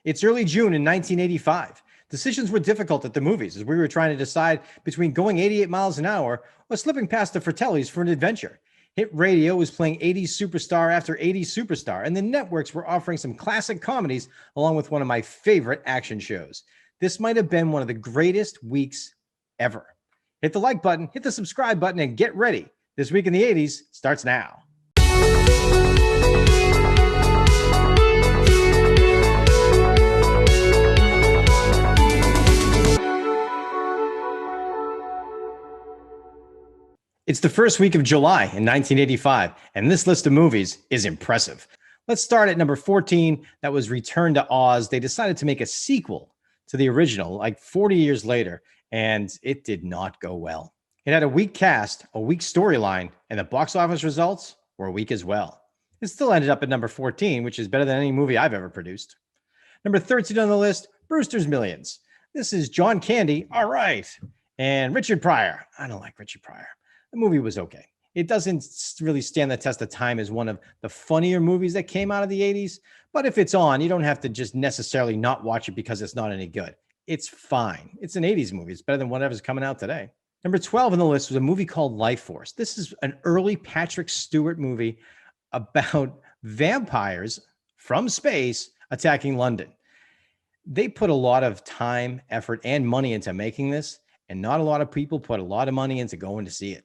It's early June in 1985. Decisions were difficult at the movies as we were trying to decide between going 88 miles an hour or slipping past the Fratellis for an adventure. Hit radio was playing 80s superstar after 80s superstar, and the networks were offering some classic comedies along with one of my favorite action shows. This might have been one of the greatest weeks ever. Hit the like button, hit the subscribe button, and get ready. This Week in the 80s starts now. It's the first week of July in 1985, and this list of movies is impressive. Let's start at number 14. That was Return to Oz. They decided to make a sequel to the original like 40 years later, and it did not go well. It had a weak cast, a weak storyline, and the box office results were weak as well. It still ended up at number 14, which is better than any movie I've ever produced. Number 13 on the list, Brewster's Millions. This is John Candy, all right, and Richard Pryor. I don't like Richard Pryor. The movie was okay. It doesn't really stand the test of time as one of the funnier movies that came out of the 80s. But if it's on, you don't have to just necessarily not watch it because it's not any good. It's fine. It's an 80s movie. It's better than whatever's coming out today. Number 12 on the list was a movie called Life Force. This is an early Patrick Stewart movie about vampires from space attacking London. They put a lot of time, effort, and money into making this, and not a lot of people put a lot of money into going to see it.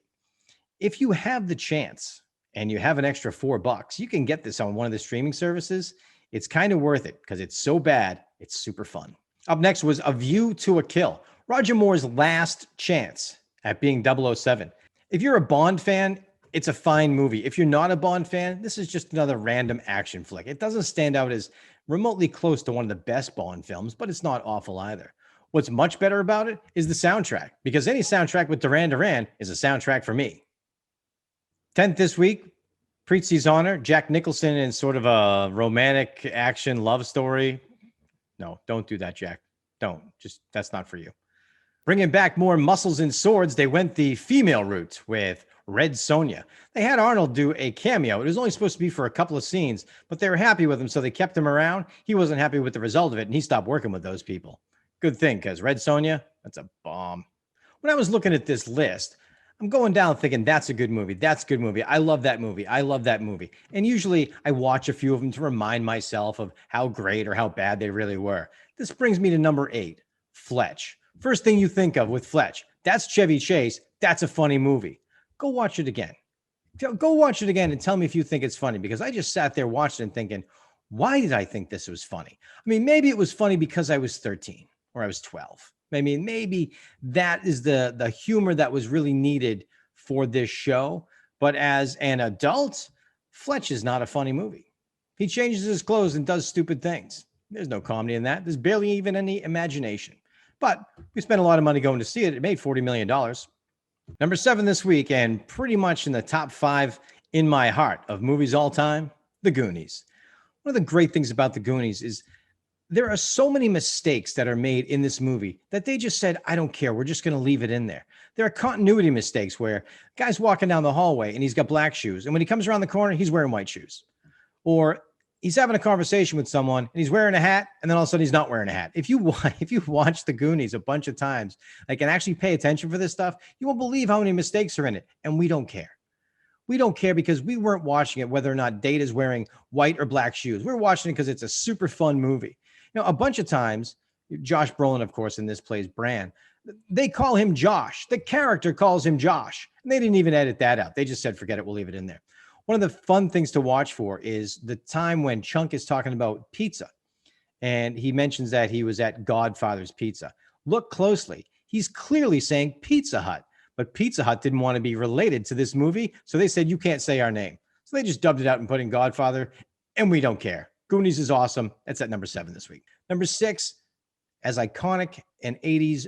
If you have the chance and you have an extra $4, you can get this on one of the streaming services. It's kind of worth it because it's so bad, it's super fun. Up next was A View to a Kill, Roger Moore's last chance at being 007. If you're a Bond fan, it's a fine movie. If you're not a Bond fan, this is just another random action flick. It doesn't stand out as remotely close to one of the best Bond films, but it's not awful either. What's much better about it is the soundtrack, because any soundtrack with Duran Duran is a soundtrack for me. 10th this week, Preetzi's Honor, Jack Nicholson in sort of a romantic action love story. No, don't do that, Jack. Don't. Just, that's not for you. Bringing back more muscles and swords, they went the female route with Red Sonja. They had Arnold do a cameo. It was only supposed to be for a couple of scenes, but they were happy with him, so they kept him around. He wasn't happy with the result of it, and he stopped working with those people. Good thing, because Red Sonja, that's a bomb. When I was looking at this list, I'm going down thinking, that's a good movie. That's a good movie. I love that movie. I love that movie. And usually I watch a few of them to remind myself of how great or how bad they really were. This brings me to number 8, Fletch. First thing you think of with Fletch, that's Chevy Chase. That's a funny movie. Go watch it again. Go watch it again and tell me if you think it's funny, because I just sat there watching and thinking, why did I think this was funny? I mean, maybe it was funny because I was 13 or I was 12. I mean, maybe that is the humor that was really needed for this show. But as an adult, Fletch is not a funny movie. He changes his clothes and does stupid things. There's no comedy in that. There's barely even any imagination. But we spent a lot of money going to see it. It made $40 million. Number 7 this week, and pretty much in the top 5 in my heart of movies all time, The Goonies. One of the great things about The Goonies is there are so many mistakes that are made in this movie that they just said, I don't care. We're just going to leave it in there. There are continuity mistakes where guy's walking down the hallway and he's got black shoes. And when he comes around the corner, he's wearing white shoes. Or he's having a conversation with someone and he's wearing a hat. And then all of a sudden he's not wearing a hat. If you watch The Goonies a bunch of times, like, and actually pay attention for this stuff, you won't believe how many mistakes are in it. And we don't care. We don't care because we weren't watching it whether or not Data's wearing white or black shoes. We're watching it because it's a super fun movie. You know, a bunch of times, Josh Brolin, of course, in this plays Bryan. They call him Josh. The character calls him Josh. And they didn't even edit that out. They just said, forget it, we'll leave it in there. One of the fun things to watch for is the time when Chunk is talking about pizza. And he mentions that he was at Godfather's Pizza. Look closely. He's clearly saying Pizza Hut. But Pizza Hut didn't want to be related to this movie. So they said, you can't say our name. So they just dubbed it out and put in Godfather. And we don't care. Goonies is awesome. That's at number 7 this week. Number 6, as iconic an 80s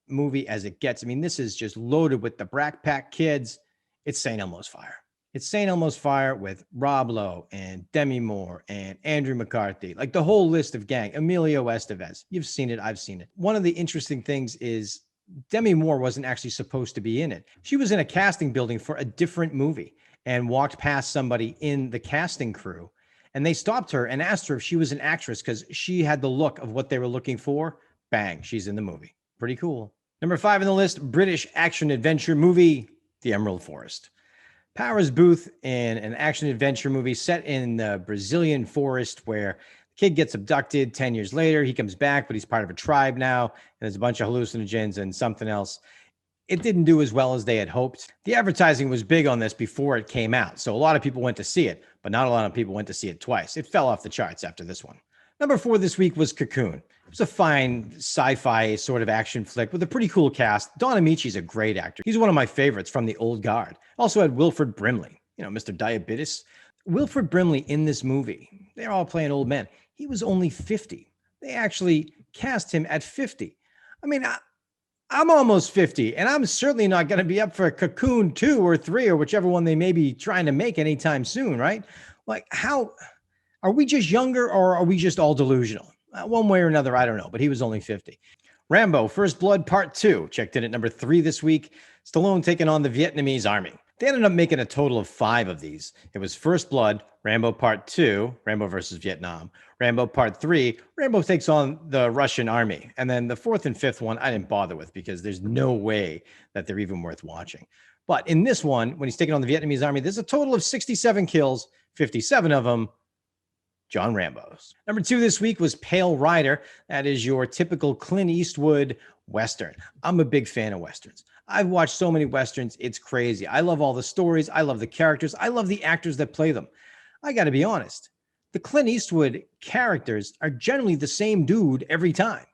movie as it gets. I mean, this is just loaded with the Brat Pack kids. It's St. Elmo's Fire. It's St. Elmo's Fire with Rob Lowe and Demi Moore and Andrew McCarthy, like the whole list of gang. Emilio Estevez. You've seen it. I've seen it. One of the interesting things is Demi Moore wasn't actually supposed to be in it. She was in a casting building for a different movie and walked past somebody in the casting crew And they stopped her and asked her if she was an actress because she had the look of what they were looking for. Bang, she's in the movie. Pretty cool. Number 5 on the list, British action adventure movie, The Emerald Forest. Powers Booth in an action adventure movie set in the Brazilian forest where the kid gets abducted 10 years later. He comes back, but he's part of a tribe now, and there's a bunch of hallucinogens and something else. It didn't do as well as they had hoped. The advertising was big on this before it came out, so a lot of people went to see it, but not a lot of people went to see it twice. It fell off the charts after this one. Number 4 this week was Cocoon. It was a fine sci-fi sort of action flick with a pretty cool cast. Don Amici's a great actor. He's one of my favorites from the old guard. Also had Wilford Brimley, Mr. Diabetes. Wilford Brimley in this movie, they're all playing old men. He was only 50. They actually cast him at 50. I mean, I'm almost 50, and I'm certainly not going to be up for a Cocoon 2 or 3 or whichever one they may be trying to make anytime soon, right? Like, how are we just younger or are we just all delusional? One way or another, I don't know, but he was only 50. Rambo, First Blood Part 2, checked in at number 3 this week. Stallone taking on the Vietnamese army. They ended up making a total of 5 of these. It was First Blood, Rambo Part 2, Rambo versus Vietnam, Rambo Part 3, Rambo takes on the Russian army. And then the 4th and 5th one, I didn't bother with because there's no way that they're even worth watching. But in this one, when he's taking on the Vietnamese army, there's a total of 67 kills, 57 of them John Rambo's. Number 2 this week was Pale Rider. That is your typical Clint Eastwood Western. I'm a big fan of Westerns. I've watched so many Westerns. It's crazy. I love all the stories. I love the characters. I love the actors that play them. I got to be honest. The Clint Eastwood characters are generally the same dude every time.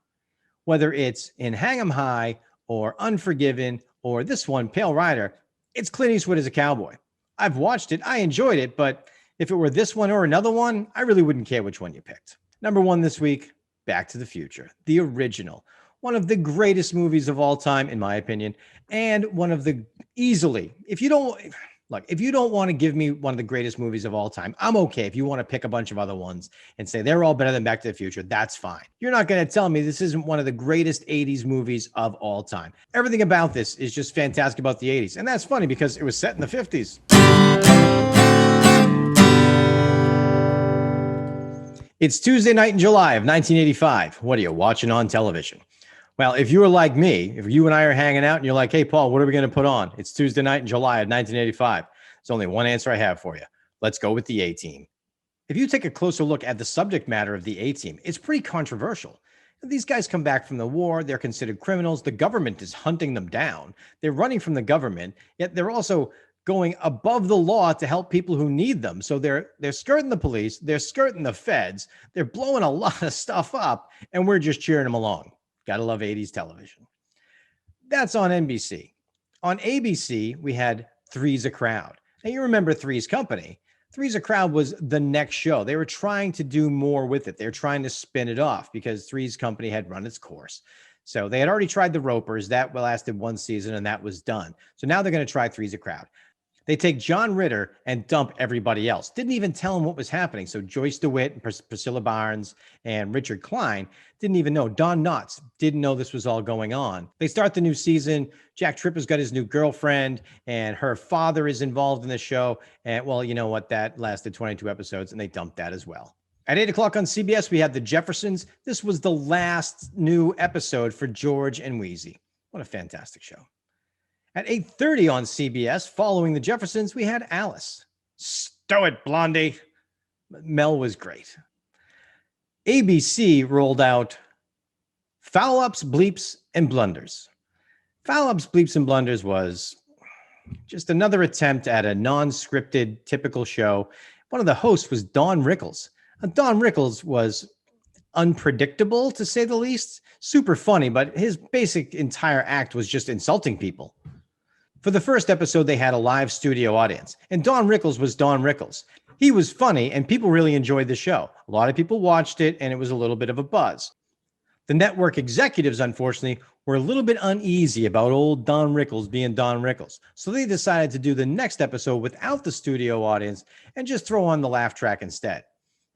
Whether it's in Hang 'em High or Unforgiven or this one, Pale Rider, it's Clint Eastwood as a cowboy. I've watched it. I enjoyed it, but if it were this one or another one, I really wouldn't care which one you picked. Number 1 this week, Back to the Future, the original. One of the greatest movies of all time, in my opinion, and one of the easily, if you don't want to give me one of the greatest movies of all time, I'm okay. If you want to pick a bunch of other ones and say they're all better than Back to the Future, that's fine. You're not going to tell me this isn't one of the greatest 80s movies of all time. Everything about this is just fantastic about the 80s. And that's funny because it was set in the 50s. It's Tuesday night in July of 1985. What are you watching on television? Well, if you were like me, if you and I are hanging out and you're like, hey, Paul, what are we going to put on? It's Tuesday night in July of 1985. There's only one answer I have for you. Let's go with the A-Team. If you take a closer look at the subject matter of the A-Team, it's pretty controversial. These guys come back from the war. They're considered criminals. The government is hunting them down. They're running from the government, yet they're also going above the law to help people who need them. So they're skirting the police, they're skirting the feds, they're blowing a lot of stuff up, and we're just cheering them along. Gotta love 80s television. That's on NBC. On ABC, we had Three's a Crowd. Now you remember Three's Company. Three's a Crowd was the next show. They were trying to do more with it. They were trying to spin it off because Three's Company had run its course. So they had already tried the Ropers. That lasted one season and that was done. So now they're going to try Three's a Crowd. They take John Ritter and dump everybody else. Didn't even tell him what was happening. So Joyce DeWitt and Priscilla Barnes and Richard Klein didn't even know. Don Knotts didn't know this was all going on. They start the new season. Jack Tripper's got his new girlfriend and her father is involved in the show. And well, you know what? That lasted 22 episodes and they dumped that as well. At 8 o'clock on CBS, we had The Jeffersons. This was the last new episode for George and Wheezy. What a fantastic show. At 8:30 on CBS, following The Jeffersons, we had Alice. Stow it, Blondie. Mel was great. ABC rolled out Foul Ups, Bleeps, and Blunders. Foul Ups, Bleeps, and Blunders was just another attempt at a non-scripted, typical show. One of the hosts was Don Rickles. Don Rickles was unpredictable, to say the least. Super funny, but his basic entire act was just insulting people. For the first episode, they had a live studio audience, and Don Rickles was Don Rickles. He was funny, and people really enjoyed the show. A lot of people watched it, and it was a little bit of a buzz. The network executives, unfortunately, were a little bit uneasy about old Don Rickles being Don Rickles, so they decided to do the next episode without the studio audience and just throw on the laugh track instead.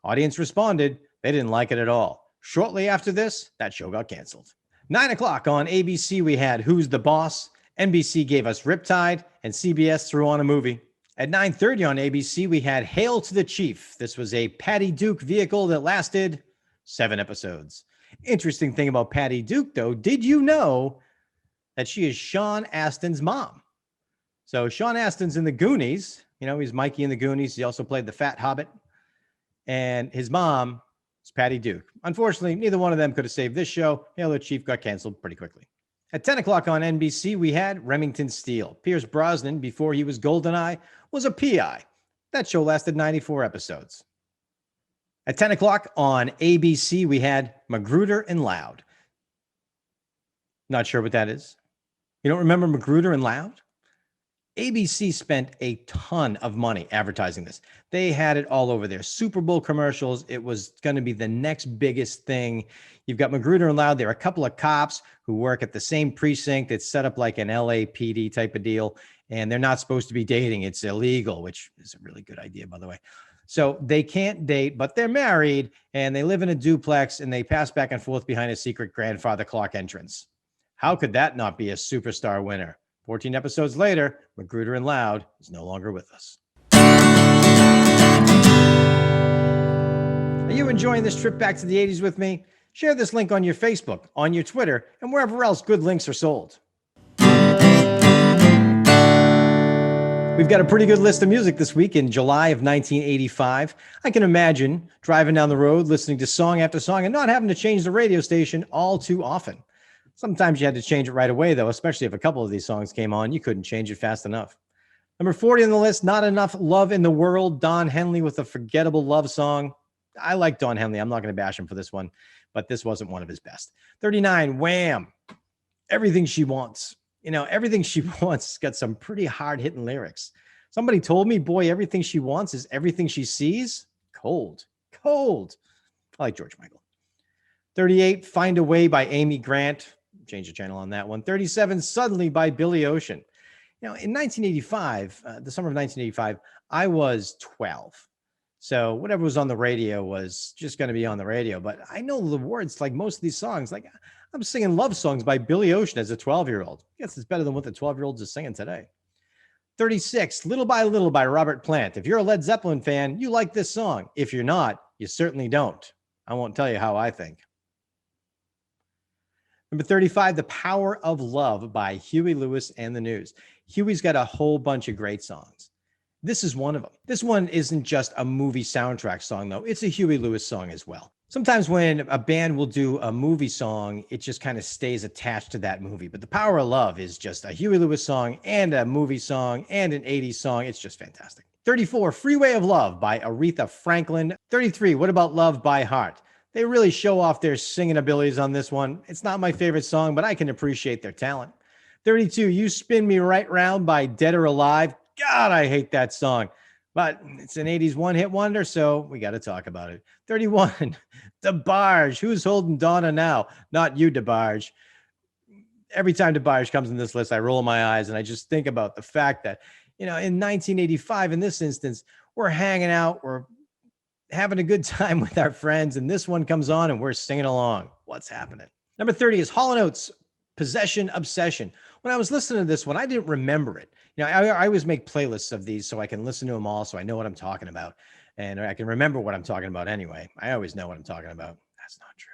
Audience responded. They didn't like it at all. Shortly after this, that show got canceled. 9 o'clock on ABC, we had Who's the Boss? NBC gave us Riptide, and CBS threw on a movie. At 9:30 on ABC, we had Hail to the Chief. This was a Patty Duke vehicle that lasted 7 episodes. Interesting thing about Patty Duke, though, did you know that she is Sean Astin's mom? So Sean Astin's in the Goonies. You know, he's Mikey in the Goonies. He also played the Fat Hobbit. And his mom is Patty Duke. Unfortunately, neither one of them could have saved this show. Hail to the Chief got canceled pretty quickly. At 10 o'clock on NBC, we had Remington Steele. Pierce Brosnan, before he was GoldenEye, was a PI. That show lasted 94 episodes. At 10 o'clock on ABC, we had Magruder and Loud. Not sure what that is. You don't remember Magruder and Loud? ABC spent a ton of money advertising this. They had it all over their Super Bowl commercials. It was going to be the next biggest thing. You've got Magruder and Loud. There are a couple of cops who work at the same precinct. It's set up like an LAPD type of deal, and they're not supposed to be dating. It's illegal, which is a really good idea, by the way. So they can't date, but they're married, and they live in a duplex, and they pass back and forth behind a secret grandfather clock entrance. How could that not be a superstar winner? 14 episodes later, Magruder and Loud is no longer with us. Are you enjoying this trip back to the 80s with me? Share this link on your Facebook, on your Twitter, and wherever else good links are sold. We've got a pretty good list of music this week in July of 1985. I can imagine driving down the road, listening to song after song, and not having to change the radio station all too often. Sometimes you had to change it right away, though, especially if a couple of these songs came on. You couldn't change it fast enough. Number 40 on the list, Not Enough Love in the World. Don Henley with a forgettable love song. I like Don Henley. I'm not going to bash him for this one, but this wasn't one of his best. 39, Wham! Everything She Wants. You know, Everything She Wants got some pretty hard-hitting lyrics. Somebody told me, boy, everything she wants is everything she sees. Cold. I like George Michael. 38, Find a Way by Amy Grant. Change the channel on that one. 37, Suddenly by Billy Ocean. You know, in 1985, the summer of 1985, I was 12. So whatever was on the radio was just going to be on the radio. But I know the words like most of these songs. Like I'm singing love songs by Billy Ocean as a 12-year-old. I guess it's better than what the 12-year-olds are singing today. 36, Little by Little by Robert Plant. If you're a Led Zeppelin fan, you like this song. If you're not, you certainly don't. I won't tell you how I think. Number 35, The Power of Love by Huey Lewis and the News. Huey's got a whole bunch of great songs. This is one of them. This one isn't just a movie soundtrack song, though. It's a Huey Lewis song as well. Sometimes when a band will do a movie song, it just kind of stays attached to that movie. But The Power of Love is just a Huey Lewis song and a movie song and an 80s song. It's just fantastic. 34, Freeway of Love by Aretha Franklin. 33, What About Love by Heart. They really show off their singing abilities on this one. It's not my favorite song, but I can appreciate their talent. 32, You Spin Me Right Round by Dead or Alive. God, I hate that song. But it's an 80s one-hit wonder, so we got to talk about it. 31, DeBarge. Who's holding Donna now? Not you, DeBarge. Every time DeBarge comes in this list, I roll my eyes, and I just think about the fact that, you know, in 1985, in this instance, we're hanging out, we're having a good time with our friends, and this one comes on, and we're singing along. What's happening? Number 30 is Hall & Oates, Possession Obsession. When I was listening to this one, I didn't remember it. You know, I always make playlists of these so I can listen to them all so I know what I'm talking about. And I can remember what I'm talking about anyway. I always know what I'm talking about. That's not true.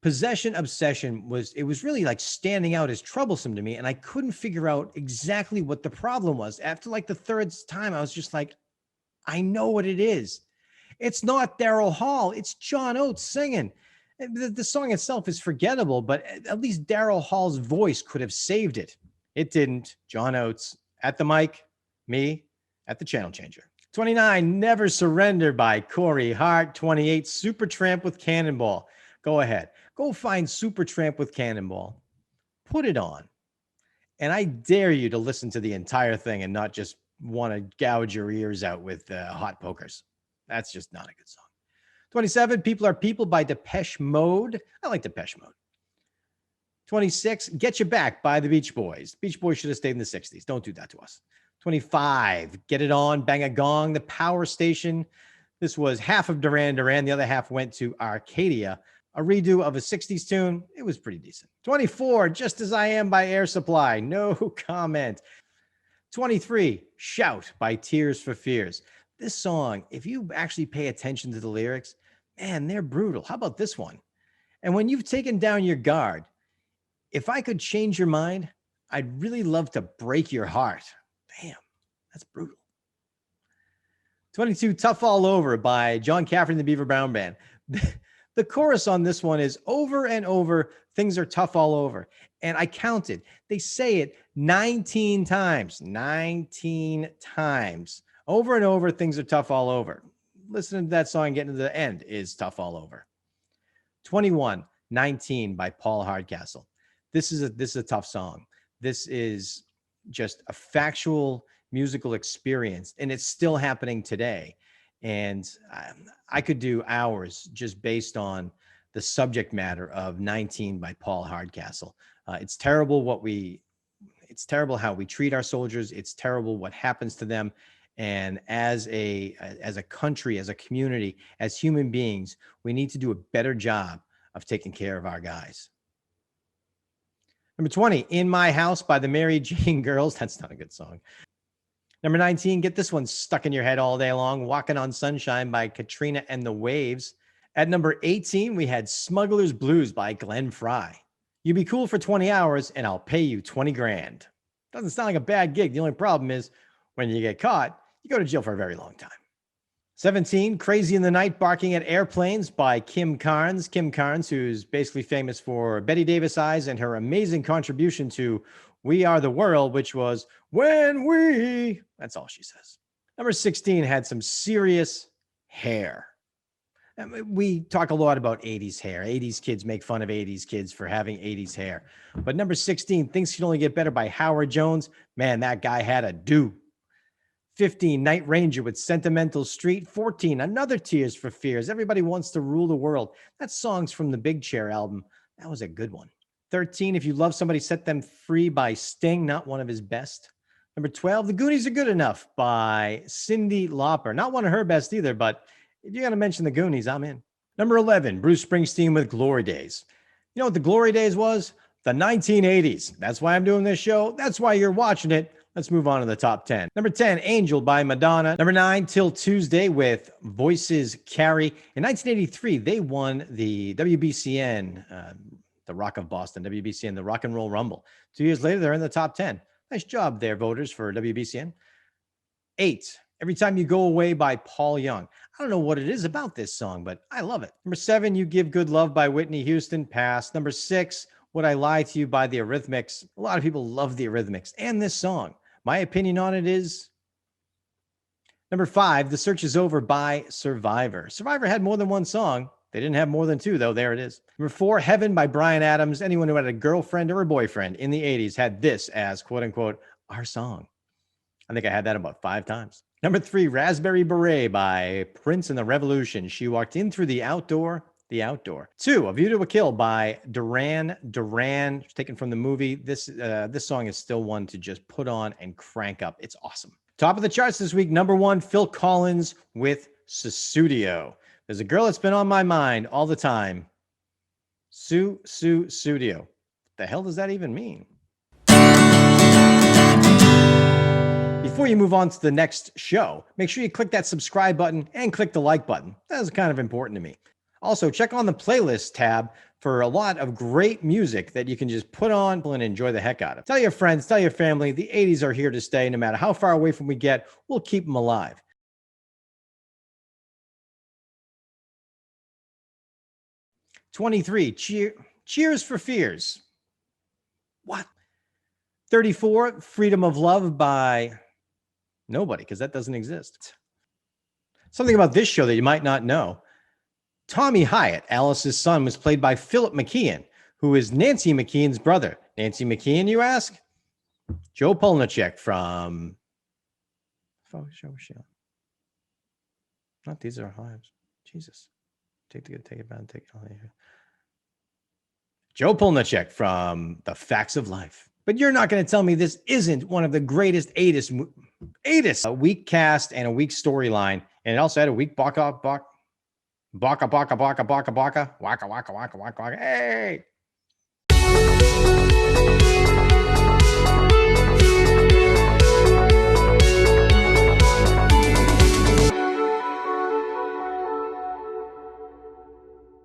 Possession Obsession was really like standing out as troublesome to me. And I couldn't figure out exactly what the problem was. After like the third time, I was just like, I know what it is. It's not Daryl Hall. It's John Oates singing. The song itself is forgettable, but at least Daryl Hall's voice could have saved it. It didn't. John Oates at the mic, me at the channel changer. 29, Never Surrender by Corey Hart. 28, Supertramp with Cannonball. Go ahead. Go find Supertramp with Cannonball. Put it on. And I dare you to listen to the entire thing and not just want to gouge your ears out with hot pokers. That's just not a good song. 27, People Are People by Depeche Mode. I like Depeche Mode. 26, Get You Back by the Beach Boys. Beach Boys should have stayed in the 60s. Don't do that to us. 25, Get It On, Bang a Gong, The Power Station. This was half of Duran Duran. The other half went to Arcadia. A redo of a 60s tune. It was pretty decent. 24, Just As I Am by Air Supply. No comment. 23, Shout by Tears for Fears. This song, if you actually pay attention to the lyrics, man, they're brutal. How about this one? And when you've taken down your guard, if I could change your mind, I'd really love to break your heart. Damn, that's brutal. 22, Tough All Over by John Cafferty and the Beaver Brown Band. The chorus on this one is over and over, things are tough all over. And I counted. They say it 19 times. 19 times. Over and over, things are tough all over. Listening to that song and getting to the end is tough all over. 21, 19 by Paul Hardcastle. This is a tough song. This is just a factual musical experience, and it's still happening today. And I could do hours just based on the subject matter of 19 by Paul Hardcastle. It's terrible it's terrible how we treat our soldiers. It's terrible what happens to them. And as a country, as a community, as human beings, we need to do a better job of taking care of our guys. Number 20, In My House by the Mary Jane Girls. That's not a good song. Number 19, get this one stuck in your head all day long. Walking on Sunshine by Katrina and the Waves. At number 18, we had Smuggler's Blues by Glenn Frey. You be cool for 20 hours and I'll pay you 20 grand. Doesn't sound like a bad gig. The only problem is when you get caught, you go to jail for a very long time. 17, Crazy in the Night Barking at Airplanes by Kim Carnes. Kim Carnes, who's basically famous for Betty Davis Eyes and her amazing contribution to We Are the World, which was When We. That's all she says. Number 16 had some serious hair. We talk a lot about 80s hair. 80s kids make fun of 80s kids for having 80s hair. But number 16, Things Can Only Get Better by Howard Jones. Man, that guy had a do. 15, Night Ranger with Sentimental Street. 14, another Tears for Fears. Everybody Wants to Rule the World. That song's from the Big Chair album. That was a good one. 13, If You Love Somebody, Set Them Free by Sting. Not one of his best. Number 12, The Goonies Are Good Enough by Cyndi Lauper. Not one of her best either, but if you're going to mention the Goonies, I'm in. Number 11, Bruce Springsteen with Glory Days. You know what the Glory Days was? The 1980s. That's why I'm doing this show. That's why you're watching it. Let's move on to the top 10. Number 10, Angel by Madonna. Number 9, Till Tuesday with Voices Carry. In 1983, they won the WBCN, the Rock of Boston, WBCN, the Rock and Roll Rumble. 2 years later, they're in the top 10. Nice job there, voters, for WBCN. 8, Every Time You Go Away by Paul Young. I don't know what it is about this song, but I love it. Number 7, You Give Good Love by Whitney Houston. Pass. Number 6, Would I Lie to You by the Eurythmics. A lot of people love the Eurythmics and this song. My opinion on it is number 5, The Search Is Over by Survivor. Survivor had more than one song. They didn't have more than 2, though. There it is. Number 4, Heaven by Bryan Adams. Anyone who had a girlfriend or a boyfriend in the 80s had this as, quote unquote, our song. I think I had that about 5 times. Number 3, Raspberry Beret by Prince and the Revolution. She walked in through the outdoor. 2, A View to a Kill by Duran Duran, taken from the movie. This song is still one to just put on and crank up. It's awesome. Top of the charts this week, number 1, Phil Collins with Sussudio. There's a girl that's been on my mind all the time. Sussudio. What the hell does that even mean? Before you move on to the next show, make sure you click that subscribe button and click the like button. That is kind of important to me. Also, check on the playlist tab for a lot of great music that you can just put on and enjoy the heck out of. Tell your friends, tell your family, the 80s are here to stay. No matter how far away from we get, we'll keep them alive. '23, Cheers for Fears. What? 34, Freedom of Love by nobody, because that doesn't exist. Something about this show that you might not know. Tommy Hyatt, Alice's son, was played by Philip McKeon, who is Nancy McKeon's brother. Nancy McKeon, you ask? Joe Polnicek from... Not These Are Our Lives. Jesus. Take it back and take it all here. Joe Polnicek from The Facts of Life. But you're not going to tell me this isn't one of the greatest 80s. A weak cast and a weak storyline. And it also had a weak waka, waka, waka, waka. Hey!